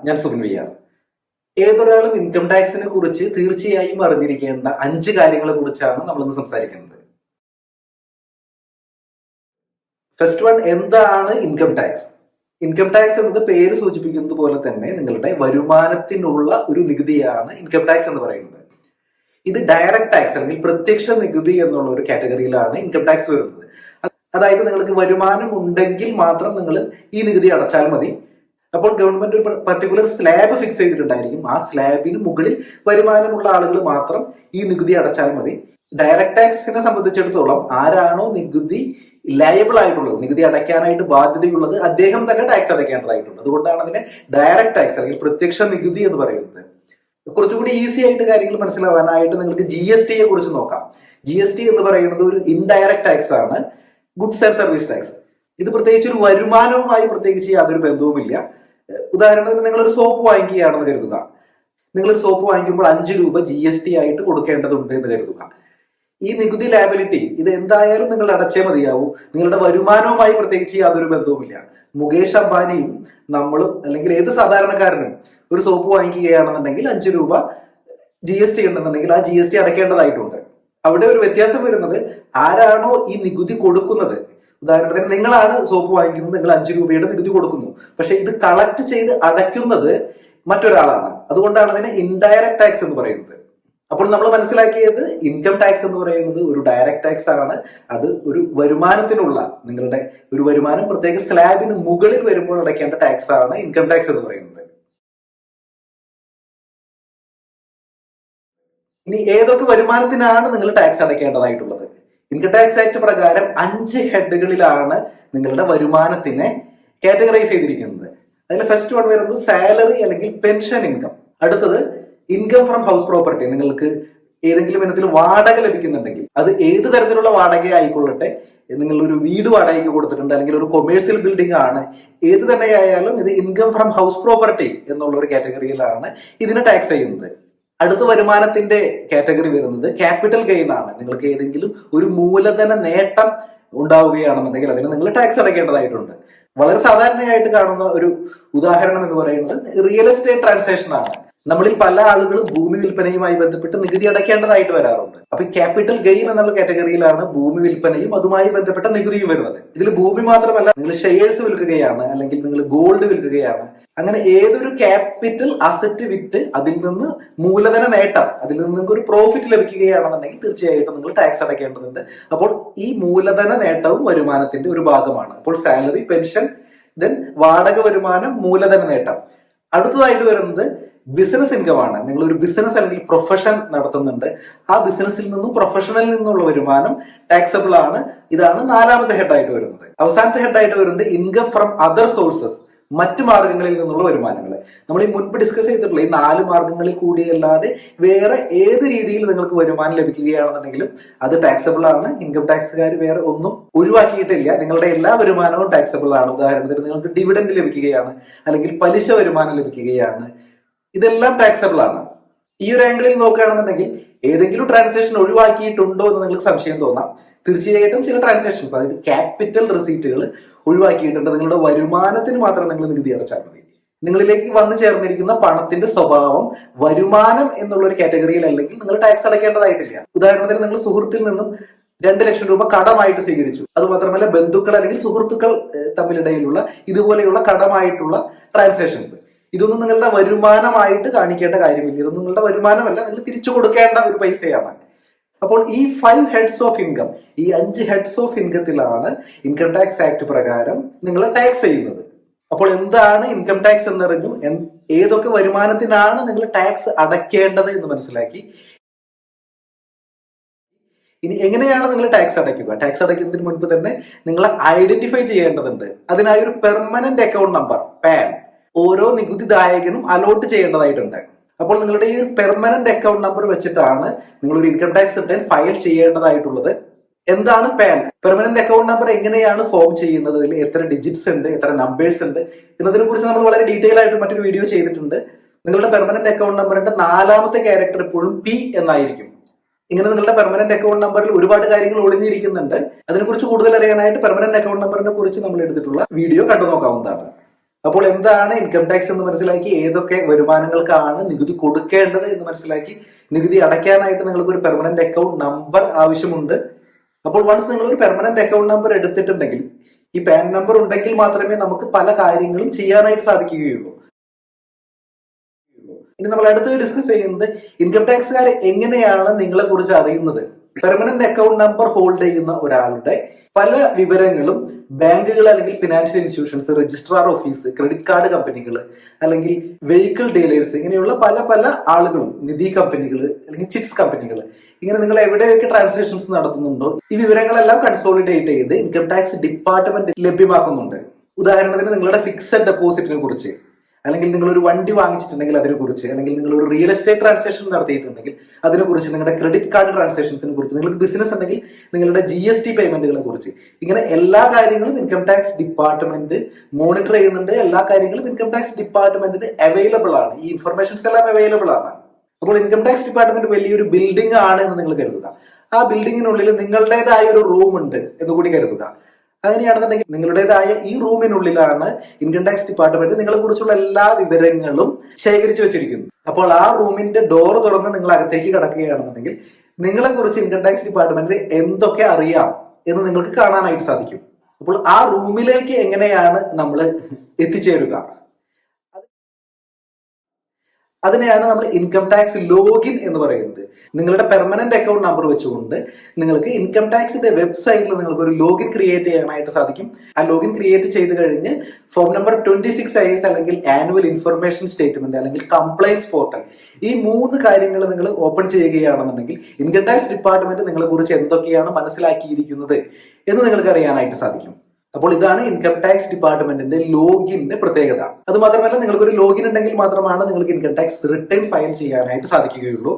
ഞാൻ Subin VR. ഏതൊരാളും income ടാക്സിനെ കുറിച്ച് തീർച്ചയായും അറിഞ്ഞിരിക്കേണ്ട 5 കാര്യങ്ങളെ കുറിച്ചാണ് നമ്മളിന്ന് സംസാരിക്കുന്നത്. ഫസ്റ്റ് വൺ, എന്താണ് ഇൻകം ടാക്സ്? ഇൻകം ടാക്സ് എന്നത് പേര് സൂചിപ്പിക്കുന്നത് പോലെ തന്നെ നിങ്ങളുടെ വരുമാനത്തിനുള്ള ഒരു നികുതിയാണ് ഇൻകം ടാക്സ് എന്ന് പറയുന്നത്. ഇത് ഡയറക്റ്റ് ടാക്സ് അല്ലെങ്കിൽ പ്രത്യക്ഷ നികുതി എന്നുള്ള ഒരു കാറ്റഗറിയിലാണ് ഇൻകം ടാക്സ് വരുന്നത്. അതായത് നിങ്ങൾക്ക് വരുമാനം ഉണ്ടെങ്കിൽ മാത്രം നിങ്ങൾ ഈ നികുതി അടച്ചാൽ മതി. അപ്പോൾ ഗവൺമെന്റ് ഒരു പർട്ടിക്കുലർ സ്ലാബ് ഫിക്സ് ചെയ്തിട്ടുണ്ടായിരിക്കും. ആ സ്ലാബിന് മുകളിൽ വരുമാനമുള്ള ആളുകൾ മാത്രം ഈ നികുതി അടച്ചാൽ മതി. ഡയറക്റ്റ് ടാക്സിനെ സംബന്ധിച്ചിടത്തോളം ആരാണോ നികുതി ലയബിൾ ആയിട്ടുള്ളത്, നികുതി അടയ്ക്കാനായിട്ട് ബാധ്യതയുള്ളത്, അദ്ദേഹം തന്നെ ടാക്സ് അടയ്ക്കേണ്ടതായിട്ടുണ്ട്. അതുകൊണ്ടാണ് അതിനെ ഡയറക്റ്റ് ടാക്സ് അല്ലെങ്കിൽ പ്രത്യക്ഷ നികുതി എന്ന് പറയുന്നത്. കുറച്ചുകൂടി ഈസി ആയിട്ട് കാര്യങ്ങൾ മനസ്സിലാവാനായിട്ട് നിങ്ങൾക്ക് GST കുറിച്ച് നോക്കാം. GST എന്ന് പറയുന്നത് ഒരു ഇൻഡയറക്റ്റ് ടാക്സ് ആണ്, ഗുഡ്സ് ആൻഡ് സർവീസ് ടാക്സ്. ഇത് പ്രത്യേകിച്ച് ഒരു വരുമാനവുമായി പ്രത്യേകിച്ച് യാതൊരു ബന്ധവുമില്ല. ഉദാഹരണത്തിന് നിങ്ങളൊരു സോപ്പ് വാങ്ങിക്കുകയാണെന്ന് കരുതുക. നിങ്ങളൊരു സോപ്പ് വാങ്ങിക്കുമ്പോൾ 5 രൂപ GST ആയിട്ട് കൊടുക്കേണ്ടതുണ്ട് എന്ന് കരുതുക. ഈ നികുതി ലയബിലിറ്റി ഇത് എന്തായാലും നിങ്ങൾ അടച്ചേ മതിയാവൂ. നിങ്ങളുടെ വരുമാനവുമായി പ്രത്യേകിച്ച് യാതൊരു ബന്ധവുമില്ല. മുകേഷ് അംബാനിയും നമ്മളും അല്ലെങ്കിൽ ഏത് സാധാരണക്കാരനും ഒരു സോപ്പ് വാങ്ങിക്കുകയാണെന്നുണ്ടെങ്കിൽ 5 രൂപ GST ഉണ്ടെന്നുണ്ടെങ്കിൽ ആ GST അടയ്ക്കേണ്ടതായിട്ടുണ്ട്. അവിടെ ഒരു വ്യത്യാസം വരുന്നത് ആരാണോ ഈ നികുതി കൊടുക്കുന്നത്. ഉദാഹരണത്തിന് നിങ്ങളാണ് സോപ്പ് വാങ്ങിക്കുന്നത്, നിങ്ങൾ 5 രൂപയുടെ നികുതി കൊടുക്കുന്നു. പക്ഷെ ഇത് കളക്ട് ചെയ്ത് അടയ്ക്കുന്നത് മറ്റൊരാളാണ്. അതുകൊണ്ടാണ് അതിനെ ഇൻഡയറക്റ്റ് ടാക്സ് എന്ന് പറയുന്നത്. അപ്പോൾ നമ്മൾ മനസ്സിലാക്കിയത് ഇൻകം ടാക്സ് എന്ന് പറയുന്നത് ഒരു ഡയറക്റ്റ് ടാക്സ് ആണ്. അത് ഒരു വരുമാനത്തിനുള്ള, നിങ്ങളുടെ ഒരു വരുമാനം പ്രത്യേക സ്ലാബിന് മുകളിൽ വരുമ്പോൾ അടയ്ക്കേണ്ട ടാക്സ് ആണ് ഇൻകം ടാക്സ് എന്ന് പറയുന്നത്. ഇനി ഏതൊക്കെ വരുമാനത്തിനാണ് നിങ്ങൾ ടാക്സ് അടയ്ക്കേണ്ടതായിട്ടുള്ളത്? ഇൻകം ടാക്സ് ആക്ട് പ്രകാരം 5 ഹെഡുകളിലാണ് നിങ്ങളുടെ വരുമാനത്തിനെ കാറ്റഗറൈസ് ചെയ്തിരിക്കുന്നത്. അതിൽ ഫസ്റ്റ് വൺ വരുന്നത് സാലറി അല്ലെങ്കിൽ പെൻഷൻ ഇൻകം. അടുത്തത് ഇൻകം ഫ്രം ഹൗസ് പ്രോപ്പർട്ടി. നിങ്ങൾക്ക് ഏതെങ്കിലും ഇനത്തിൽ വാടക ലഭിക്കുന്നുണ്ടെങ്കിൽ അത് ഏത് തരത്തിലുള്ള വാടക ആയിക്കൊള്ളട്ടെ, നിങ്ങൾ ഒരു വീട് വാടകയ്ക്ക് കൊടുത്തിട്ടുണ്ട് അല്ലെങ്കിൽ ഒരു കൊമേഴ്സ്യൽ ബിൽഡിംഗ് ആണ്, ഏത് തന്നെയായാലും ഇത് ഇൻകം ഫ്രം ഹൗസ് പ്രോപ്പർട്ടി എന്നുള്ള ഒരു കാറ്റഗറിയിലാണ് ഇതിനെ ടാക്സ് ചെയ്യുന്നത്. അടുത്ത വരുമാനത്തിന്റെ കാറ്റഗറി വരുന്നത് ക്യാപിറ്റൽ ഗെയിൻ ആണ്. നിങ്ങൾക്ക് ഏതെങ്കിലും ഒരു മൂലധന നേട്ടം ഉണ്ടാവുകയാണെന്നുണ്ടെങ്കിൽ അതിന് നിങ്ങൾ ടാക്സ് അടയ്ക്കേണ്ടതായിട്ടുണ്ട്. വളരെ സാധാരണയായിട്ട് കാണുന്ന ഒരു ഉദാഹരണം എന്ന് പറയുന്നത് റിയൽ എസ്റ്റേറ്റ് ട്രാൻസാക്ഷൻ ആണ്. നമ്മളിൽ പല ആളുകളും ഭൂമി വിൽപ്പനയുമായി ബന്ധപ്പെട്ട് നികുതി അടയ്ക്കേണ്ടതായിട്ട് വരാറുണ്ട്. അപ്പൊ ക്യാപിറ്റൽ ഗെയിൻ എന്നുള്ള കാറ്റഗറിയിലാണ് ഭൂമി വിൽപ്പനയും അതുമായി ബന്ധപ്പെട്ട നികുതിയും വരുന്നത്. ഇതിൽ ഭൂമി മാത്രമല്ല, നിങ്ങൾ ഷെയർസ് വിൽക്കുകയാണ് അല്ലെങ്കിൽ നിങ്ങൾ ഗോൾഡ് വിൽക്കുകയാണ്, അങ്ങനെ ഏതൊരു ക്യാപിറ്റൽ അസറ്റ് വിറ്റ് അതിൽ നിന്ന് മൂലധന നേട്ടം, അതിൽ നിന്ന് നിങ്ങൾക്ക് ഒരു പ്രോഫിറ്റ് ലഭിക്കുകയാണെന്നുണ്ടെങ്കിൽ തീർച്ചയായിട്ടും നിങ്ങൾ ടാക്സ് അടയ്ക്കേണ്ടതുണ്ട്. അപ്പോൾ ഈ മൂലധന നേട്ടവും വരുമാനത്തിന്റെ ഒരു ഭാഗമാണ്. അപ്പോൾ സാലറി, പെൻഷൻ, ദെൻ വാടക വരുമാനം, മൂലധന നേട്ടം. അടുത്തതായിട്ട് വരുന്നത് ബിസിനസ് ഇൻകം ആണ്. നിങ്ങൾ ഒരു ബിസിനസ് അല്ലെങ്കിൽ പ്രൊഫഷൻ നടത്തുന്നുണ്ട്, ആ ബിസിനസ്സിൽ നിന്നും പ്രൊഫഷനിൽ നിന്നുള്ള വരുമാനം ടാക്സബിൾ ആണ്. ഇതാണ് 4ാമത്തെ ഹെഡായിട്ട് വരുന്നത്. അവസാനത്തെ ഹെഡായിട്ട് വരുന്നത് ഇൻകം ഫ്രം അതർ സോഴ്സസ്, മറ്റു മാർഗങ്ങളിൽ നിന്നുള്ള വരുമാനങ്ങൾ. നമ്മൾ ഈ മുൻപ് ഡിസ്കസ് ചെയ്തിട്ടുള്ള ഈ 4 മാർഗങ്ങളിൽ കൂടിയല്ലാതെ വേറെ ഏത് രീതിയിൽ നിങ്ങൾക്ക് വരുമാനം ലഭിക്കുകയാണെന്നുണ്ടെങ്കിലും അത് ടാക്സബിൾ ആണ്. ഇൻകം ടാക്സുകാർ വേറെ ഒന്നും ഒഴിവാക്കിയിട്ടില്ല. നിങ്ങളുടെ എല്ലാ വരുമാനവും ടാക്സബിൾ ആണ്. ഉദാഹരണത്തിന് നിങ്ങൾക്ക് ഡിവിഡൻഡ് ലഭിക്കുകയാണ് അല്ലെങ്കിൽ പലിശ വരുമാനം ലഭിക്കുകയാണ്, ഇതെല്ലാം ടാക്സബിൾ ആണ്. ഈ ഒരു ആംഗിളിൽ നോക്കുകയാണെന്നുണ്ടെങ്കിൽ ഏതെങ്കിലും ട്രാൻസാക്ഷൻ ഒഴിവാക്കിയിട്ടുണ്ടോ എന്ന് നിങ്ങൾക്ക് സംശയം തോന്നാം. തീർച്ചയായിട്ടും ചില ട്രാൻസാക്ഷൻസ്, അതായത് ക്യാപിറ്റൽ റിസീറ്റുകൾ ഒഴിവാക്കിയിട്ടുണ്ട്. നിങ്ങളുടെ വരുമാനത്തിന് മാത്രം നിങ്ങൾ നികുതി അടച്ചാൽ മതി. നിങ്ങളിലേക്ക് വന്നു ചേർന്നിരിക്കുന്ന പണത്തിന്റെ സ്വഭാവം വരുമാനം എന്നുള്ള ഒരു കാറ്റഗറിയിൽ അല്ലെങ്കിൽ നിങ്ങൾ ടാക്സ് അടയ്ക്കേണ്ടതായിട്ടില്ല. ഉദാഹരണത്തിന് നിങ്ങൾ സുഹൃത്തിൽ നിന്നും 2 ലക്ഷം രൂപ കടമായിട്ട് സ്വീകരിച്ചു. അതുമാത്രമല്ല ബന്ധുക്കൾ അല്ലെങ്കിൽ സുഹൃത്തുക്കൾ തമ്മിലിടയിലുള്ള ഇതുപോലെയുള്ള കടമായിട്ടുള്ള ട്രാൻസാക്ഷൻസ്, ഇതൊന്നും നിങ്ങളുടെ വരുമാനമായിട്ട് കാണിക്കേണ്ട കാര്യമില്ല. ഇതൊന്നും നിങ്ങളുടെ വരുമാനമല്ല, നിങ്ങൾ തിരിച്ചു കൊടുക്കേണ്ട ഒരു പൈസയാണ്. അപ്പോൾ ഈ 5 ഹെഡ്സ് ഓഫ് ഇൻകം, ഈ 5 ഹെഡ്സ് ഓഫ് ഇൻകത്തിലാണ് ഇൻകം ടാക്സ് ആക്ട് പ്രകാരം നിങ്ങൾ ടാക്സ് ചെയ്യുന്നത്. അപ്പോൾ എന്താണ് ഇൻകം ടാക്സ് എന്നറിഞ്ഞു, ഏതൊക്കെ വരുമാനത്തിനാണ് നിങ്ങൾ ടാക്സ് അടയ്ക്കേണ്ടത് എന്ന് മനസ്സിലാക്കി. ഇനി എങ്ങനെയാണ് നിങ്ങൾ ടാക്സ് അടയ്ക്കുക? ടാക്സ് അടയ്ക്കുന്നതിന് മുൻപ് തന്നെ നിങ്ങൾ ഐഡന്റിഫൈ ചെയ്യേണ്ടതുണ്ട്. അതിനായി ഒരു പെർമനന്റ് അക്കൗണ്ട് നമ്പർ പാൻ ഓരോ നികുതിദായകനും അലോട്ട് ചെയ്യേണ്ടതായിട്ടുണ്ട്. അപ്പോൾ നിങ്ങളുടെ ഈ പെർമനന്റ് അക്കൗണ്ട് നമ്പർ വെച്ചിട്ടാണ് നിങ്ങൾ ഒരു ഇൻകം ടാക്സ് റിട്ടേൺ ഫയൽ ചെയ്യേണ്ടതായിട്ടുള്ളത്. എന്താണ് പാൻ? പെർമനന്റ് അക്കൗണ്ട് നമ്പർ എങ്ങനെയാണ് ഫോം ചെയ്യുന്നത്, അതിൽ എത്ര ഡിജിറ്റ്സ് ഉണ്ട്, എത്ര നമ്പേഴ്സ് ഉണ്ട് എന്നതിനെ കുറിച്ച് നമ്മൾ വളരെ ഡീറ്റെയിൽ ആയിട്ട് മറ്റൊരു വീഡിയോ ചെയ്തിട്ടുണ്ട്. നിങ്ങളുടെ പെർമനന്റ് അക്കൗണ്ട് നമ്പറിന്റെ 4ാമത്തെ ക്യാരക്ടർ എപ്പോഴും P എന്നായിരിക്കും. ഇങ്ങനെ നിങ്ങളുടെ പെർമനന്റ് അക്കൗണ്ട് നമ്പറിൽ ഒരുപാട് കാര്യങ്ങൾ ഒളിഞ്ഞിരിക്കുന്നുണ്ട്. അതിനെക്കുറിച്ച് കൂടുതൽ അറിയാനായിട്ട് പെർമനന്റ് അക്കൗണ്ട് നമ്പറിനെ കുറിച്ച് നമ്മൾ എടുത്തിട്ടുള്ള വീഡിയോ കണ്ടു നോക്കാവുന്നതാണ്. അപ്പോൾ എന്താണ് ഇൻകം ടാക്സ് എന്ന് മനസ്സിലാക്കി, ഏതൊക്കെ വരുമാനങ്ങൾക്കാണ് നികുതി കൊടുക്കേണ്ടത് എന്ന് മനസ്സിലാക്കി, നികുതി അടയ്ക്കാനായിട്ട് നിങ്ങൾക്ക് ഒരു പെർമനന്റ് അക്കൗണ്ട് നമ്പർ ആവശ്യമുണ്ട്. അപ്പോൾ വൺസ് നിങ്ങൾ ഒരു പെർമനന്റ് അക്കൗണ്ട് നമ്പർ എടുത്തിട്ടുണ്ടെങ്കിൽ, ഈ പാൻ നമ്പർ ഉണ്ടെങ്കിൽ മാത്രമേ നമുക്ക് പല കാര്യങ്ങളും ചെയ്യാനായിട്ട് സാധിക്കുകയുള്ളൂ. ഇനി നമ്മൾ അടുത്ത് ഡിസ്കസ് ചെയ്യുന്നത് ഇൻകം ടാക്സുകാർ എങ്ങനെയാണ് നിങ്ങളെ കുറിച്ച് അറിയുന്നത്. പെർമനന്റ് അക്കൗണ്ട് നമ്പർ ഹോൾഡ് ചെയ്യുന്ന ഒരാളുടെ പല വിവരങ്ങളും ബാങ്കുകൾ അല്ലെങ്കിൽ financial institutions, registrar office, credit card കമ്പനികൾ അല്ലെങ്കിൽ വെഹിക്കിൾ ഡീലേഴ്സ്, ഇങ്ങനെയുള്ള പല പല ആളുകളും, നിധി കമ്പനികൾ അല്ലെങ്കിൽ ചിറ്റ്സ് കമ്പനികൾ, ഇങ്ങനെ നിങ്ങൾ എവിടെയൊക്കെ ട്രാൻസാക്ഷൻസ് നടത്തുന്നുണ്ടോ ഈ വിവരങ്ങളെല്ലാം കൺസോളിഡേറ്റ് ചെയ്ത് ഇൻകം ടാക്സ് ഡിപ്പാർട്ട്മെന്റ് ലഭ്യമാക്കുന്നുണ്ട്. ഉദാഹരണത്തിന് നിങ്ങളുടെ ഫിക്സഡ് ഡെപ്പോസിറ്റിനെ കുറിച്ച്, അല്ലെങ്കിൽ നിങ്ങൾ ഒരു വണ്ടി വാങ്ങിച്ചിട്ടുണ്ടെങ്കിൽ അതിനെക്കുറിച്ച്, അല്ലെങ്കിൽ നിങ്ങൾ ഒരു റിയൽ എസ്റ്റേറ്റ് ട്രാൻസാക്ഷൻ നടത്തിയിട്ടുണ്ടെങ്കിൽ അതിനെക്കുറിച്ച്, നിങ്ങളുടെ ക്രെഡിറ്റ് കാർഡ് ട്രാൻസാക്ഷൻസിനെ കുറിച്ച്, നിങ്ങൾക്ക് ബിസിനസ് ഉണ്ടെങ്കിൽ നിങ്ങളുടെ GST പേയ്മെന്റുകളെ കുറിച്ച്, ഇങ്ങനെ എല്ലാ കാര്യങ്ങളും ഇൻകം ടാക്സ് ഡിപ്പാർട്ട്മെന്റ് മോണിറ്റർ ചെയ്യുന്നുണ്ട്. എല്ലാ കാര്യങ്ങളും ഇൻകം ടാക്സ് ഡിപ്പാർട്ട്മെന്റിന് അവൈലബിൾ ആണ്. ഈ ഇൻഫർമേഷൻസ് എല്ലാം അവൈലബിൾ ആണ്. അപ്പോൾ ഇൻകം ടാക്സ് ഡിപ്പാർട്ട്മെന്റ് വലിയൊരു ബിൽഡിംഗ് ആണ് എന്ന് നിങ്ങൾ കരുതുക. ആ ബിൽഡിങ്ങിനുള്ളിൽ നിങ്ങളുടേതായ ഒരു റൂം ഉണ്ട് എന്ന് കൂടി കരുതുക. അങ്ങനെയാണെന്നുണ്ടെങ്കിൽ നിങ്ങളുടേതായ ഈ റൂമിനുള്ളിലാണ് ഇൻകം ടാക്സ് ഡിപ്പാർട്ട്മെന്റ് നിങ്ങളെ കുറിച്ചുള്ള എല്ലാ വിവരങ്ങളും ശേഖരിച്ചു വെച്ചിരിക്കുന്നത്. അപ്പോൾ ആ റൂമിന്റെ ഡോർ തുറന്ന് നിങ്ങൾ അകത്തേക്ക് കടക്കുകയാണെന്നുണ്ടെങ്കിൽ നിങ്ങളെ കുറിച്ച് ഇൻകം ടാക്സ് ഡിപ്പാർട്ട്മെന്റിന് എന്തൊക്കെ അറിയാം എന്ന് നിങ്ങൾക്ക് കാണാനായിട്ട് സാധിക്കും. അപ്പോൾ ആ റൂമിലേക്ക് എങ്ങനെയാണ് നമ്മൾ എത്തിച്ചേരുക? അതിനെയാണ് നമ്മൾ ഇൻകം ടാക്സ് ലോഗിൻ എന്ന് പറയുന്നത്. നിങ്ങളുടെ പെർമനന്റ് അക്കൗണ്ട് നമ്പർ വെച്ചുകൊണ്ട് നിങ്ങൾക്ക് ഇൻകം ടാക്സിന്റെ വെബ്സൈറ്റിൽ നിങ്ങൾക്ക് ഒരു ലോഗിൻ ക്രിയേറ്റ് ചെയ്യാനായിട്ട് സാധിക്കും. ആ ലോഗിൻ ക്രിയേറ്റ് ചെയ്ത് കഴിഞ്ഞ് ഫോം നമ്പർ 26 IS അല്ലെങ്കിൽ ആനുവൽ ഇൻഫർമേഷൻ സ്റ്റേറ്റ്മെന്റ് അല്ലെങ്കിൽ കംപ്ലൈൻസ് പോർട്ടൽ, ഈ 3 കാര്യങ്ങൾ നിങ്ങൾ ഓപ്പൺ ചെയ്യുകയാണെന്നുണ്ടെങ്കിൽ ഇൻകം ടാക്സ് ഡിപ്പാർട്ട്മെന്റ് നിങ്ങളെ കുറിച്ച് എന്തൊക്കെയാണ് മനസ്സിലാക്കിയിരിക്കുന്നത് എന്ന് നിങ്ങൾക്ക് അറിയാനായിട്ട് സാധിക്കും. അപ്പോൾ ഇതാണ് ഇൻകം ടാക്സ് ഡിപ്പാർട്ട്മെന്റിന്റെ ലോഗിന്റെ പ്രത്യേകത. അത് മാത്രമല്ല, നിങ്ങൾക്ക് ഒരു ലോഗിൻ ഉണ്ടെങ്കിൽ മാത്രമാണ് നിങ്ങൾക്ക് ഇൻകം ടാക്സ് റിട്ടേൺ ഫയൽ ചെയ്യാനായിട്ട് സാധിക്കുകയുള്ളൂ.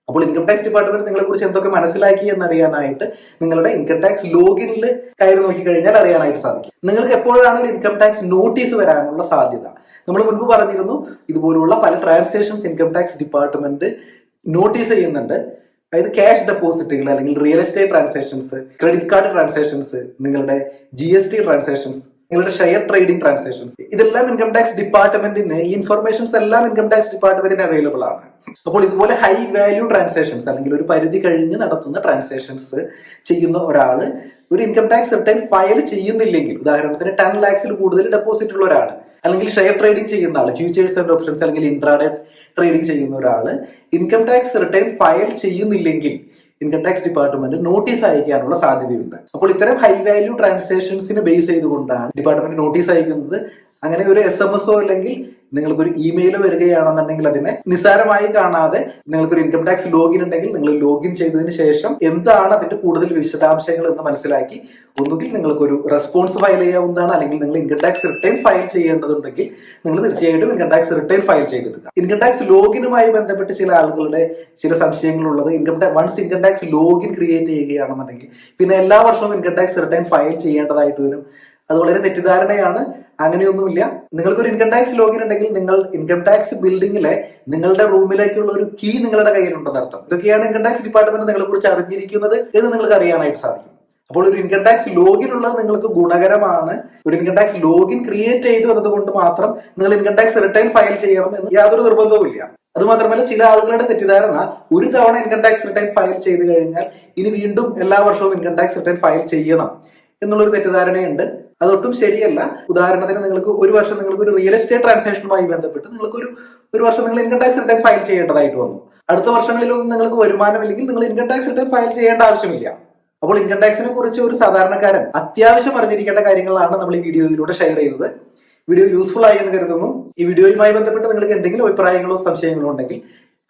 അപ്പോൾ ഇൻകം ടാക്സ് ഡിപ്പാർട്ട്മെന്റ് നിങ്ങളെ കുറിച്ച് എന്തൊക്കെ മനസ്സിലാക്കി എന്നറിയാനായിട്ട് നിങ്ങളുടെ ഇൻകം ടാക്സ് ലോഗിനിൽ കയറി നോക്കിക്കഴിഞ്ഞാൽ അറിയാനായിട്ട് സാധിക്കും. നിങ്ങൾക്ക് എപ്പോഴാണ് ഒരു ഇൻകം ടാക്സ് നോട്ടീസ് വരാനുള്ള സാധ്യത? നമ്മൾ മുൻപ് പറഞ്ഞിരുന്നു, ഇതുപോലുള്ള പല transactions income tax department notice ചെയ്യുന്നുണ്ട്. അതായത് ക്യാഷ് ഡെപ്പോസിറ്റുകൾ അല്ലെങ്കിൽ real estate transactions, credit card transactions, നിങ്ങളുടെ GST ട്രാൻസാക്ഷൻസ്, നിങ്ങളുടെ ഷെയർ ട്രേഡിംഗ് ട്രാൻസാക്ഷൻസ്, ഇതെല്ലാം ഇൻകം ടാക്സ് ഡിപ്പാർട്ട്മെന്റിന്, ഈ ഇൻഫർമേഷൻസ് എല്ലാം ഇൻകം ടാക്സ് ഡിപ്പാർട്ട്മെന്റിന് അവൈലബിൾ ആണ്. അപ്പോൾ ഇതുപോലെ ഹൈ വാല്യൂ ട്രാൻസാക്ഷൻസ് അല്ലെങ്കിൽ ഒരു പരിധി കഴിഞ്ഞ് നടത്തുന്ന ട്രാൻസാക്ഷൻസ് ചെയ്യുന്ന ഒരാള് ഒരു ഇൻകം ടാക്സ് റിട്ടേൺ ഫയൽ ചെയ്യുന്നില്ലെങ്കിൽ, ഉദാഹരണത്തിന് 10 lakhs കൂടുതൽ ഡെപ്പോസിറ്റ് ഉള്ള ഒരാൾ, അല്ലെങ്കിൽ ഷെയർ ട്രേഡിംഗ് ചെയ്യുന്ന ആൾ, ഫ്യൂച്ചേഴ്സ് ആൻഡ് ഓപ്ഷൻസ് അല്ലെങ്കിൽ ഇൻട്രാഡേ ട്രേഡിംഗ് ചെയ്യുന്ന ഒരാള് ഇൻകം ടാക്സ് റിട്ടേൺ ഫയൽ ചെയ്യുന്നില്ലെങ്കിൽ ഇൻകം ടാക്സ് ഡിപ്പാർട്ട്മെന്റ് നോട്ടീസ് അയക്കാനുള്ള സാധ്യതയുണ്ട്. അപ്പോൾ ഇത്തരം ഹൈ വാല്യൂ ട്രാൻസാക്ഷൻസിന് ബേസ് ചെയ്തുകൊണ്ടാണ് ഡിപ്പാർട്ട്മെന്റ് നോട്ടീസ് അയക്കുന്നത്. അങ്ങനെ ഒരു SMS അല്ലെങ്കിൽ നിങ്ങൾക്കൊരു ഇമെയിലോ വരികയാണെന്നുണ്ടെങ്കിൽ അതിനെ നിസ്സാരമായി കാണാതെ നിങ്ങൾക്കൊരു ഇൻകം ടാക്സ് ലോഗിൻ ഉണ്ടെങ്കിൽ നിങ്ങൾ ലോഗിൻ ചെയ്തതിന് ശേഷം എന്താണ് അതിന്റെ കൂടുതൽ വിശദാംശങ്ങൾ എന്ന് മനസ്സിലാക്കി ഒന്നുകിൽ നിങ്ങൾക്കൊരു റെസ്പോൺസ് ഫയൽ ചെയ്യാവുന്നതാണ്, അല്ലെങ്കിൽ നിങ്ങൾ ഇൻകം ടാക്സ് റിട്ടേൺ ഫയൽ ചെയ്യേണ്ടതുണ്ടെങ്കിൽ നിങ്ങൾ തീർച്ചയായിട്ടും ഇൻകം ടാക്സ് റിട്ടേൺ ഫയൽ ചെയ്തെടുക്കുക. ഇൻകം ടാക്സ് ലോഗിനുമായി ബന്ധപ്പെട്ട് ചില ആളുകളുടെ ചില സംശയങ്ങളുള്ളത്, once income tax login create ചെയ്യുകയാണെന്നുണ്ടെങ്കിൽ പിന്നെ എല്ലാ വർഷവും ഇൻകം ടാക്സ് റിട്ടേൺ ഫയൽ ചെയ്യേണ്ടതായിട്ട് വരും. അത് വളരെ തെറ്റിദ്ധാരണയാണ്. അങ്ങനെയൊന്നുമില്ല. നിങ്ങൾക്കൊരു ഇൻകം ടാക്സ് ലോഗിൻ ഉണ്ടെങ്കിൽ നിങ്ങൾ ഇൻകം ടാക്സ് ബിൽഡിങ്ങിലെ നിങ്ങളുടെ റൂമിലേക്കുള്ള ഒരു കീ നിങ്ങളുടെ കയ്യിലുണ്ടെന്ന് അർത്ഥം. ഇതൊക്കെയാണ് ഇൻകം ടാക്സ് ഡിപ്പാർട്ട്മെന്റ് നിങ്ങളെ കുറിച്ച് അറിഞ്ഞിരിക്കുന്നത് എന്ന് നിങ്ങൾക്ക് അറിയാനായിട്ട് സാധിക്കും. അപ്പോൾ ഒരു ഇൻകം ടാക്സ് ലോഗിൻ ഉള്ളത് നിങ്ങൾക്ക് ഗുണകരമാണ്. ഒരു ഇൻകം ടാക്സ് ലോഗിൻ ക്രിയേറ്റ് ചെയ്തു എന്നതുകൊണ്ട് മാത്രം നിങ്ങൾ ഇൻകം ടാക്സ് റിട്ടേൺ ഫയൽ ചെയ്യണം എന്ന് യാതൊരു നിർബന്ധവുമില്ല. അത് മാത്രമല്ല, ചില ആളുകളുടെ തെറ്റിദ്ധാരണ ഒരു തവണ ഇൻകം ടാക്സ് റിട്ടേൺ ഫയൽ ചെയ്ത് കഴിഞ്ഞാൽ ഇനി വീണ്ടും എല്ലാ വർഷവും ഇൻകം ടാക്സ് റിട്ടേൺ ഫയൽ ചെയ്യണം എന്നുള്ളൊരു തെറ്റിദ്ധാരണയുണ്ട്. അതൊട്ടും ശരിയല്ല. ഉദാഹരണത്തിന് നിങ്ങൾക്ക് ഒരു വർഷം നിങ്ങൾക്ക് ഒരു റിയൽ എസ്റ്റേറ്റ് ട്രാൻസാക്ഷനുമായി ബന്ധപ്പെട്ട് നിങ്ങൾക്ക് ഒരു വർഷം നിങ്ങൾ ഇൻകം ടാക്സ് റിട്ടേൺ ഫയൽ ചെയ്യേണ്ടതായിട്ട് വന്നു. അടുത്ത വർഷങ്ങളിലൊന്നും നിങ്ങൾക്ക് വരുമാനമില്ലെങ്കിൽ നിങ്ങൾ ഇൻകം ടാക്സ് റിട്ടേൺ ഫയൽ ചെയ്യേണ്ട ആവശ്യമില്ല. അപ്പോൾ ഇൻകം ടാക്സിനെ കുറിച്ച് ഒരു സാധാരണക്കാരൻ അത്യാവശ്യം അറിഞ്ഞിരിക്കേണ്ട കാര്യങ്ങളാണ് നമ്മൾ ഈ വീഡിയോയിലൂടെ ഷെയർ ചെയ്തത്. വീഡിയോ യൂസ്ഫുൾ ആയി എന്ന് കരുതുന്നു. ഈ വീഡിയോയുമായി ബന്ധപ്പെട്ട് നിങ്ങൾക്ക് എന്തെങ്കിലും അഭിപ്രായങ്ങളോ സംശയങ്ങളോ ഉണ്ടെങ്കിൽ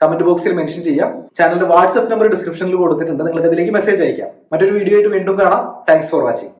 കമന്റ് ബോക്സിൽ മെൻഷൻ ചെയ്യാം. ചാനലിന്റെ വാട്സ്ആപ്പ് നമ്പർ ഡിസ്ക്രിപ്ഷനിൽ കൊടുത്തിട്ടുണ്ട്. നിങ്ങൾക്ക് അതിലേക്ക് മെസ്സേജ് അയക്കാം. മറ്റൊരു വീഡിയോ ആയിട്ട് വീണ്ടും കാണാം. Thanks for watching.